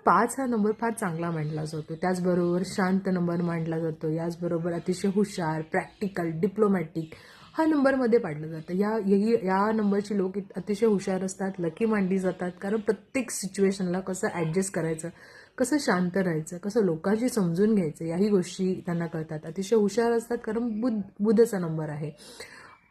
5 हा नंबर फार चांगला मानला जातो. त्याचबरोबर शांत नंबर मानला जातो. याचबरोबर अतिशय हुशार, प्रॅक्टिकल, डिप्लोमॅटिक हा नंबरमध्ये पाडलं जातं. या नंबरची लोक अतिशय हुशार असतात, लकी मानली जातात. कारण प्रत्येक सिच्युएशनला कसं ॲडजस्ट करायचं, कसं शांत राहायचं, कसं लोकांशी समजून घ्यायचं, याही गोष्टी त्यांना कळतात. अतिशय हुशार असतात कारण बुधचा नंबर आहे.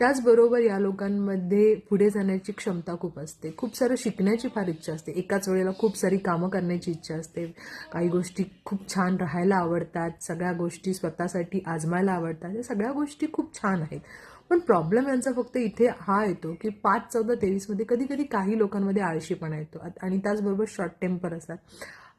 त्याचबरोबर या लोकांमध्ये पुढे जाण्याची क्षमता खूप असते. खूप सारं शिकण्याची फार इच्छा असते. एकाच वेळेला खूप सारी कामं करण्याची इच्छा असते. काही गोष्टी खूप छान राहायला आवडतात. सगळ्या गोष्टी स्वतःसाठी आजमायला आवडतात. या सगळ्या गोष्टी खूप छान आहेत. पण प्रॉब्लेम यांचा फक्त इथे हा येतो की 5, 14, 23 मध्ये कधी कधी काही लोकांमध्ये आळशीपणा येतो आणि त्याचबरोबर शॉर्ट टेम्पर असतात.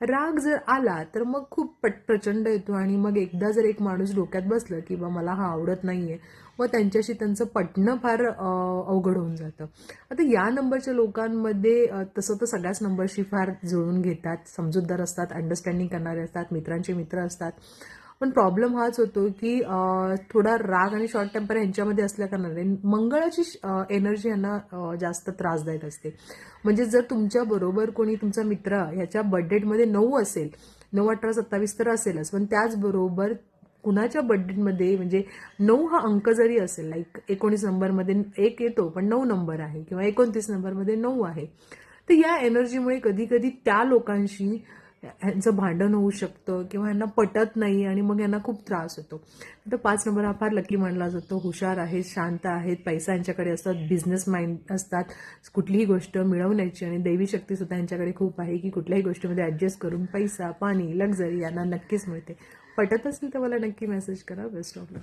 राग जर आला तर मग खूप प्रचंड येतो आणि मग एकदा जर एक माणूस डोक्यात बसलं की बा मला हा आवडत नाहीये, मग त्यांच्याशी त्यांचं पटणं फार अवघड होऊन जातं. आता या नंबरच्या लोकांमध्ये तसं तर सगळ्याच नंबरशी फार जुळून घेतात, समजूतदार असतात, अंडरस्टँडिंग करणारे असतात, मित्रांचे मित्र असतात. पण प्रॉब्लेम हाच होतो की थोडा राग आणि शॉर्ट टेम्पर यांच्यामध्ये असल्याकारणाने मंगळाची एनर्जी यांना जास्त त्रासदायक असते. म्हणजे जर तुमच्या बरोबर कोणी तुमचा मित्र ह्याच्या बर्थडेमध्ये 9 असेल, 9, 18, 27 तर असेलच, पण त्याचबरोबर कुणाच्या बर्थडेमध्ये म्हणजे 9 हा अंक जरी असेल, लाईक 19 नंबरमध्ये 1 येतो पण 9 नंबर आहे किंवा 29 नंबरमध्ये 9 आहे, तर या एनर्जीमुळे कधी कधी त्या लोकांशी ह्यांचं भांडण होऊ शकतं किंवा ह्यांना पटत नाही आणि मग यांना खूप त्रास होतो. तर 5 नंबर हा फार लकी मानला जातो. हुशार आहेत, शांत आहेत, पैसा यांच्याकडे असतात, बिझनेस माइंड असतात, कुठलीही गोष्ट मिळवण्याची आणि दैवी शक्ती सुद्धा यांच्याकडे खूप आहे की कुठल्याही गोष्टीमध्ये ॲडजस्ट करून पैसा, पाणी, लक्झरी यांना नक्कीच मिळते. पटत असेल तर मला नक्की मेसेज करा. Best of luck.